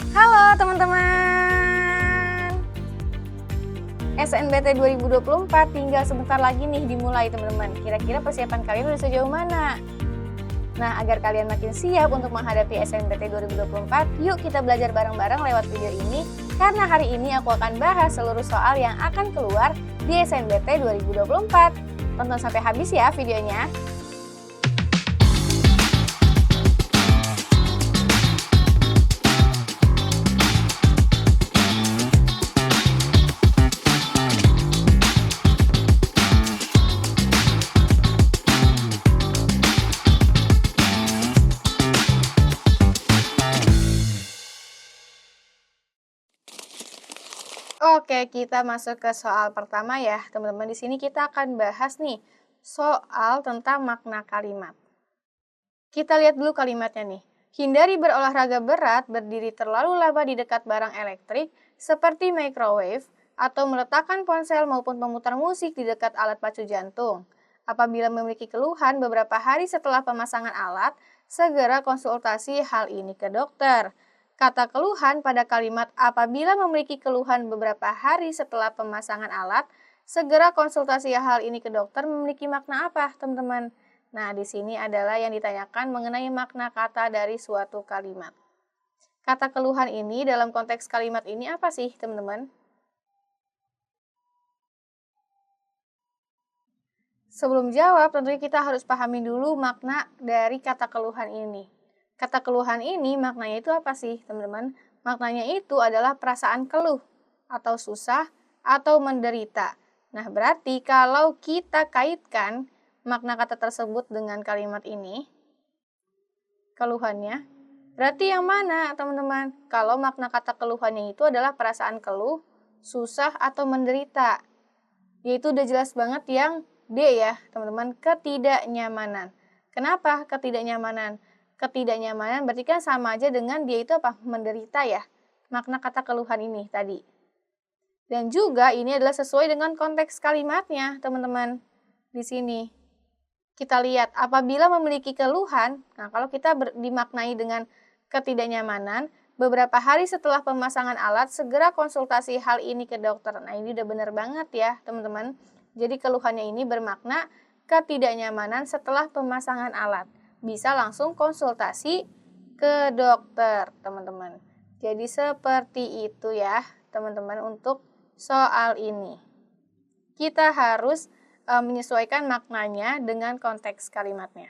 Halo teman-teman, SNBT 2024 tinggal sebentar lagi nih dimulai teman-teman. Kira-kira persiapan kalian udah sejauh mana? Nah, agar kalian makin siap untuk menghadapi SNBT 2024, yuk kita belajar bareng-bareng lewat video ini. Karena hari ini aku akan bahas seluruh soal yang akan keluar di SNBT 2024. Tonton sampai habis ya videonya. Oke, kita masuk ke soal pertama ya, teman-teman. Di sini kita akan bahas nih soal tentang makna kalimat. Kita lihat dulu kalimatnya nih. Hindari berolahraga berat, berdiri terlalu lama di dekat barang elektrik seperti microwave atau meletakkan ponsel maupun pemutar musik di dekat alat pacu jantung. Apabila memiliki keluhan beberapa hari setelah pemasangan alat, segera konsultasi hal ini ke dokter. Kata keluhan pada kalimat apabila memiliki keluhan beberapa hari setelah pemasangan alat, segera konsultasi hal ini ke dokter memiliki makna apa, teman-teman? Nah, di sini adalah yang ditanyakan mengenai makna kata dari suatu kalimat. Kata keluhan ini dalam konteks kalimat ini apa sih, teman-teman? Sebelum jawab, tentunya kita harus pahami dulu makna dari kata keluhan ini. Kata keluhan ini maknanya itu apa sih, teman-teman? Maknanya itu adalah perasaan keluh, atau susah, atau menderita. Nah, berarti kalau kita kaitkan makna kata tersebut dengan kalimat ini, keluhannya, berarti yang mana, teman-teman? Kalau makna kata keluhannya itu adalah perasaan keluh, susah, atau menderita. Yaitu udah jelas banget yang D ya, teman-teman, ketidaknyamanan. Kenapa ketidaknyamanan? Ketidaknyamanan berarti kan sama aja dengan dia itu apa? Menderita ya. Makna kata keluhan ini tadi. Dan juga ini adalah sesuai dengan konteks kalimatnya, teman-teman. Di sini kita lihat apabila memiliki keluhan, nah kalau kita dimaknai dengan ketidaknyamanan, beberapa hari setelah pemasangan alat, segera konsultasi hal ini ke dokter. Nah, ini udah benar banget ya, teman-teman. Jadi keluhannya ini bermakna ketidaknyamanan setelah pemasangan alat. Bisa langsung konsultasi ke dokter, teman-teman. Jadi seperti itu ya, teman-teman, untuk soal ini. Kita harus menyesuaikan maknanya dengan konteks kalimatnya.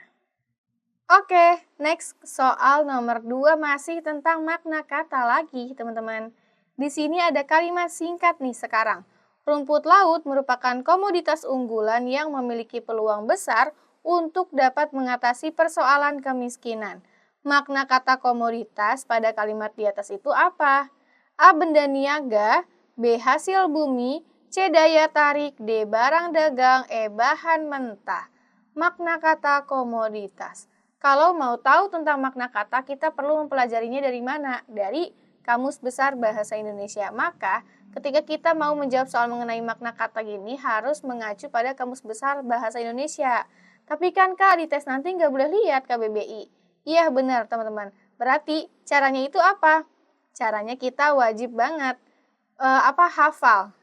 Oke, next soal nomor 2 masih tentang makna kata lagi, teman-teman. Di sini ada kalimat singkat nih sekarang. Rumput laut merupakan komoditas unggulan yang memiliki peluang besar untuk dapat mengatasi persoalan kemiskinan. Makna kata komoditas pada kalimat di atas itu apa? A. Benda niaga, B. Hasil bumi, C. Daya tarik, D. Barang dagang, E. Bahan mentah. Makna kata komoditas. Kalau mau tahu tentang makna kata, kita perlu mempelajarinya dari mana? Dari Kamus Besar Bahasa Indonesia. Maka, ketika kita mau menjawab soal mengenai makna kata gini, harus mengacu pada Kamus Besar Bahasa Indonesia. Tapi kan Kak, di tes nanti nggak boleh lihat KBBI. Iya benar teman-teman. Berarti caranya itu apa? Caranya kita wajib banget hafal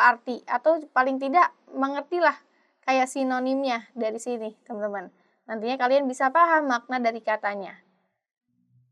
arti atau paling tidak mengertilah kayak sinonimnya dari sini, teman-teman. Nantinya kalian bisa paham makna dari katanya.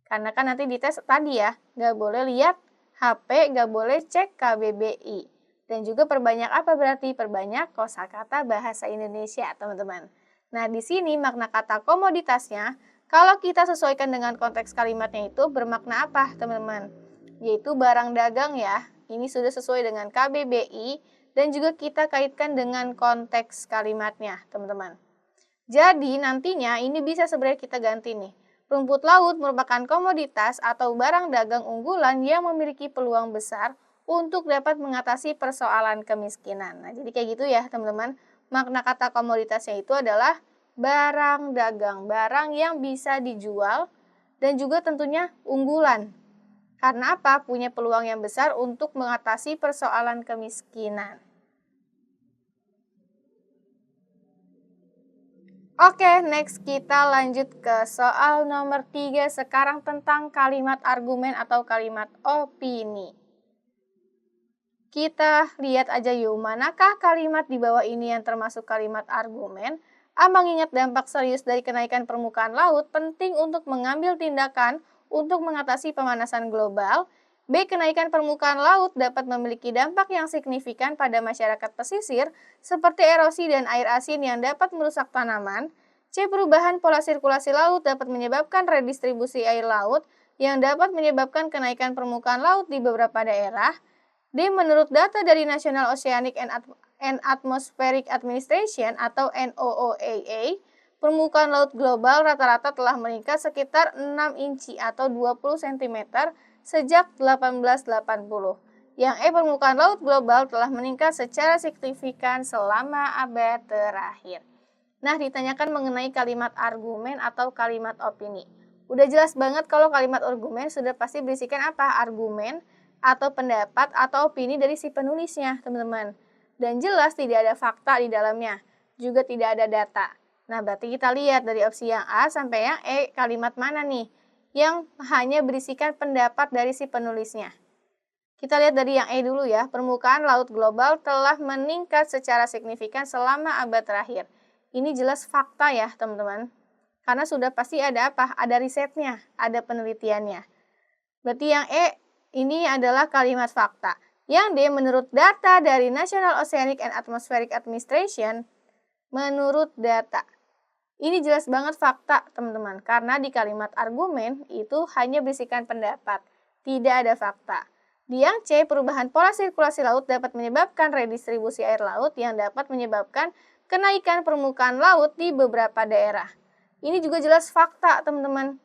Karena kan nanti di tes tadi ya, nggak boleh lihat HP, nggak boleh cek KBBI. Dan juga perbanyak apa berarti? Perbanyak kosakata bahasa Indonesia, teman-teman. Nah, di sini makna kata komoditasnya, kalau kita sesuaikan dengan konteks kalimatnya itu bermakna apa, teman-teman? Yaitu barang dagang ya. Ini sudah sesuai dengan KBBI dan juga kita kaitkan dengan konteks kalimatnya, teman-teman. Jadi nantinya ini bisa sebenarnya kita ganti nih. Rumput laut merupakan komoditas atau barang dagang unggulan yang memiliki peluang besar untuk dapat mengatasi persoalan kemiskinan. Nah, jadi kayak gitu ya, teman-teman. Makna kata komoditasnya itu adalah barang dagang, barang yang bisa dijual dan juga tentunya unggulan. Karena apa? Punya peluang yang besar untuk mengatasi persoalan kemiskinan. Oke, next kita lanjut ke soal nomor 3 sekarang tentang kalimat argumen atau kalimat opini. Kita lihat aja yuk, manakah kalimat di bawah ini yang termasuk kalimat argumen? A. Mengingat dampak serius dari kenaikan permukaan laut penting untuk mengambil tindakan untuk mengatasi pemanasan global. B. Kenaikan permukaan laut dapat memiliki dampak yang signifikan pada masyarakat pesisir seperti erosi dan air asin yang dapat merusak tanaman. C. Perubahan pola sirkulasi laut dapat menyebabkan redistribusi air laut yang dapat menyebabkan kenaikan permukaan laut di beberapa daerah. D. Menurut data dari National Oceanic and Atmospheric Administration atau NOOAA, permukaan laut global rata-rata telah meningkat sekitar 6 inci atau 20 cm sejak 1880. Yang E. Permukaan laut global telah meningkat secara signifikan selama abad terakhir. Nah, ditanyakan mengenai kalimat argumen atau kalimat opini. Udah jelas banget kalau kalimat argumen sudah pasti berisikan apa? Argumen atau pendapat atau opini dari si penulisnya, teman-teman. Dan jelas tidak ada fakta di dalamnya, juga tidak ada data. Nah, berarti kita lihat dari opsi yang A sampai yang E, kalimat mana nih yang hanya berisikan pendapat dari si penulisnya. Kita lihat dari yang E dulu ya, permukaan laut global telah meningkat secara signifikan selama abad terakhir. Ini jelas fakta ya, teman-teman. Karena sudah pasti ada apa? Ada risetnya, ada penelitiannya. Berarti yang E ini adalah kalimat fakta. Yang D, menurut data dari National Oceanic and Atmospheric Administration, menurut data. Ini jelas banget fakta, teman-teman, karena di kalimat argumen itu hanya berisikan pendapat, tidak ada fakta. Di yang C, perubahan pola sirkulasi laut dapat menyebabkan redistribusi air laut yang dapat menyebabkan kenaikan permukaan laut di beberapa daerah. Ini juga jelas fakta, teman-teman.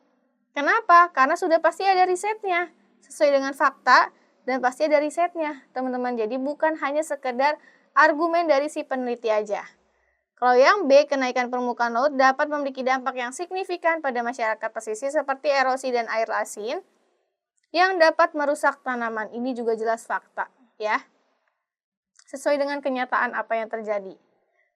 Kenapa? Karena sudah pasti ada risetnya. Sesuai dengan fakta dan pasti ada risetnya, teman-teman. Jadi bukan hanya sekedar argumen dari si peneliti aja. Kalau yang B, kenaikan permukaan laut dapat memiliki dampak yang signifikan pada masyarakat pesisir seperti erosi dan air asin yang dapat merusak tanaman. Ini juga jelas fakta, ya. Sesuai dengan kenyataan apa yang terjadi.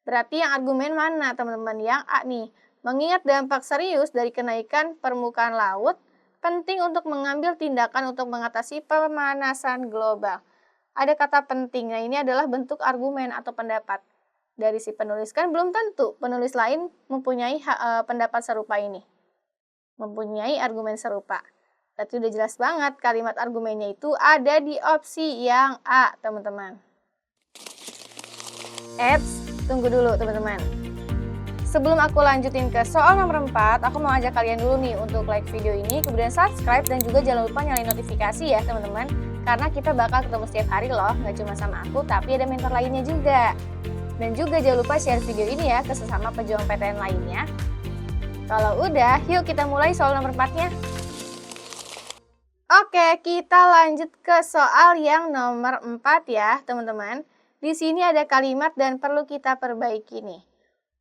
Berarti yang argumen mana, teman-teman? Yang A nih. Mengingat dampak serius dari kenaikan permukaan laut, penting untuk mengambil tindakan untuk mengatasi pemanasan global. Ada kata penting, nah ini adalah bentuk argumen atau pendapat. Dari si penulis kan belum tentu penulis lain mempunyai pendapat serupa ini. Mempunyai argumen serupa. Berarti udah jelas banget kalimat argumennya itu ada di opsi yang A, teman-teman. Tunggu dulu teman-teman. Sebelum aku lanjutin ke soal nomor 4, aku mau ajak kalian dulu nih untuk like video ini, kemudian subscribe, dan juga jangan lupa nyalain notifikasi ya teman-teman. Karena kita bakal ketemu setiap hari loh, nggak cuma sama aku, tapi ada mentor lainnya juga. Dan juga jangan lupa share video ini ya ke sesama pejuang PTN lainnya. Kalau udah, yuk kita mulai soal nomor 4-nya. Oke, kita lanjut ke soal yang nomor 4 ya teman-teman. Di sini ada kalimat dan perlu kita perbaiki nih.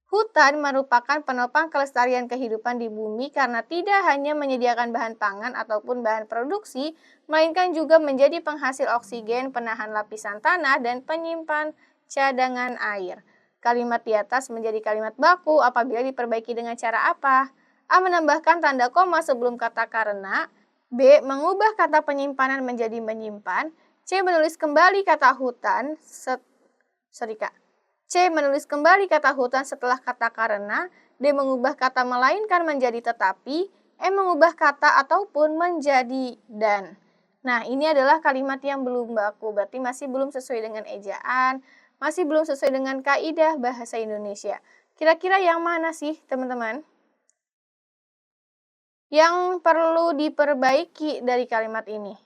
Hutan merupakan penopang kelestarian kehidupan di bumi karena tidak hanya menyediakan bahan pangan ataupun bahan produksi, melainkan juga menjadi penghasil oksigen, penahan lapisan tanah, dan penyimpan cadangan air. Kalimat di atas menjadi kalimat baku apabila diperbaiki dengan cara apa? A. Menambahkan tanda koma sebelum kata karena. B. Mengubah kata penyimpanan menjadi menyimpan. C. Menulis kembali kata hutan. C. Menulis kembali kata hutan setelah kata karena. D. Mengubah kata melainkan menjadi tetapi. E. Mengubah kata ataupun menjadi dan. Nah, ini adalah kalimat yang belum baku, berarti masih belum sesuai dengan ejaan, masih belum sesuai dengan kaidah bahasa Indonesia. Kira-kira yang mana sih, teman-teman? Yang perlu diperbaiki dari kalimat ini?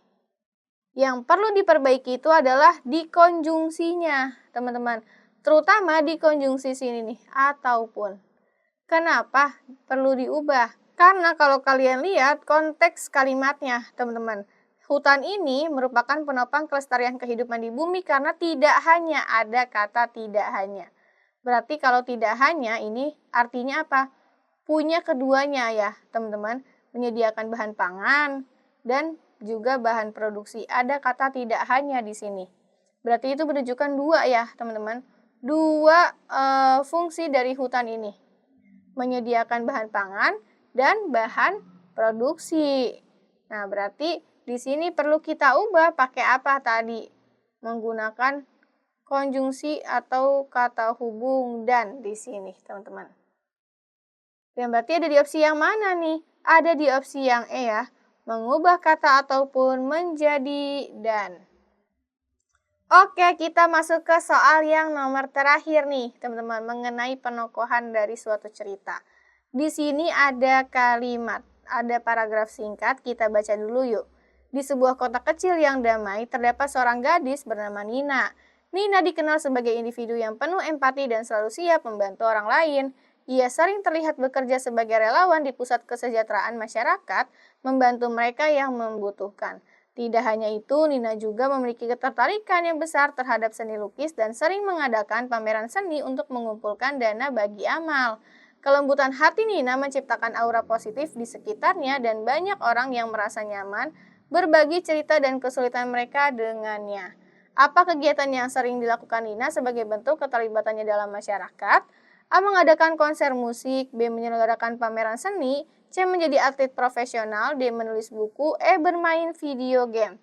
Yang perlu diperbaiki itu adalah di konjungsinya, teman-teman. Terutama di konjungsi sini nih, ataupun. Kenapa perlu diubah? Karena kalau kalian lihat konteks kalimatnya, teman-teman. Hutan ini merupakan penopang kelestarian kehidupan di bumi karena tidak hanya ada kata tidak hanya. Berarti kalau tidak hanya ini artinya apa? Punya keduanya ya, teman-teman. Menyediakan bahan pangan dan juga bahan produksi. Ada kata tidak hanya di sini. Berarti itu menunjukkan dua ya, teman-teman. Dua fungsi dari hutan ini. menyediakan bahan pangan, dan bahan produksi. Nah, berarti di sini perlu kita ubah pakai apa tadi? Menggunakan konjungsi atau kata hubung dan di sini, teman-teman. Dan berarti ada di opsi yang mana nih? Ada di opsi yang E ya, mengubah kata ataupun menjadi dan. Oke, kita masuk ke soal yang nomor terakhir nih, teman-teman, mengenai penokohan dari suatu cerita. Di sini ada kalimat, ada paragraf singkat, kita baca dulu yuk. Di sebuah kota kecil yang damai, terdapat seorang gadis bernama Nina. Nina dikenal sebagai individu yang penuh empati dan selalu siap membantu orang lain. Ia sering terlihat bekerja sebagai relawan di pusat kesejahteraan masyarakat, membantu mereka yang membutuhkan. Tidak hanya itu, Nina juga memiliki ketertarikan yang besar terhadap seni lukis dan sering mengadakan pameran seni untuk mengumpulkan dana bagi amal. Kelembutan hati Nina menciptakan aura positif di sekitarnya dan banyak orang yang merasa nyaman berbagi cerita dan kesulitan mereka dengannya. Apa kegiatan yang sering dilakukan Nina sebagai bentuk keterlibatannya dalam masyarakat? A. Mengadakan konser musik, B. Menyelenggarakan pameran seni, C. Menjadi atlet profesional, D. Menulis buku, E. Bermain video game.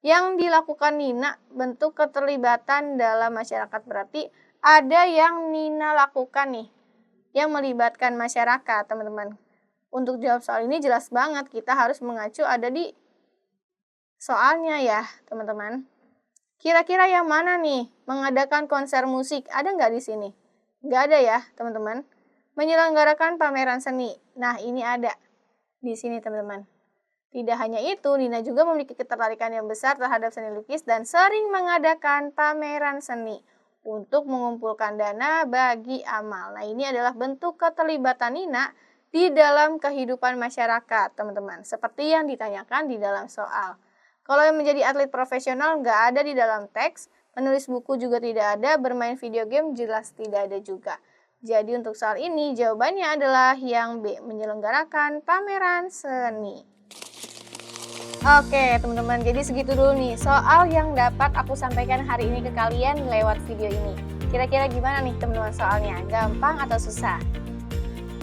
Yang dilakukan Nina bentuk keterlibatan dalam masyarakat, berarti ada yang Nina lakukan nih, yang melibatkan masyarakat, teman-teman. Untuk jawab soal ini jelas banget, kita harus mengacu ada di soalnya ya, teman-teman. Kira-kira yang mana nih? Mengadakan konser musik, ada nggak di sini? Nggak ada ya, teman-teman. Menyelenggarakan pameran seni. Nah, ini ada di sini, teman-teman. Tidak hanya itu, Nina juga memiliki ketertarikan yang besar terhadap seni lukis dan sering mengadakan pameran seni untuk mengumpulkan dana bagi amal. Nah, ini adalah bentuk keterlibatan Nina di dalam kehidupan masyarakat, teman-teman. Seperti yang ditanyakan di dalam soal. Kalau yang menjadi atlet profesional nggak ada di dalam teks, menulis buku juga tidak ada, bermain video game jelas tidak ada juga. Jadi untuk soal ini jawabannya adalah yang B, menyelenggarakan pameran seni. Oke teman-teman, jadi segitu dulu nih soal yang dapat aku sampaikan hari ini ke kalian lewat video ini. Kira-kira gimana nih teman-teman soalnya? Gampang atau susah?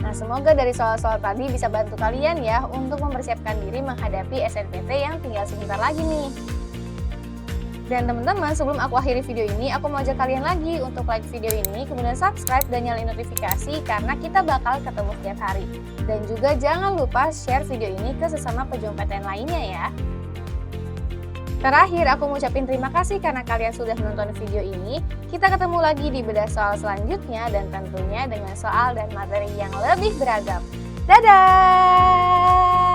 Nah, semoga dari soal-soal tadi bisa bantu kalian ya untuk mempersiapkan diri menghadapi SNMPTN yang tinggal sebentar lagi nih. Dan teman-teman, sebelum aku akhiri video ini, aku mau ajak kalian lagi untuk like video ini, kemudian subscribe dan nyalain notifikasi karena kita bakal ketemu setiap hari. Dan juga jangan lupa share video ini ke sesama pejuang PTN lainnya ya. Terakhir, aku mau ucapin terima kasih karena kalian sudah menonton video ini. Kita ketemu lagi di bedah soal selanjutnya dan tentunya dengan soal dan materi yang lebih beragam. Dadah!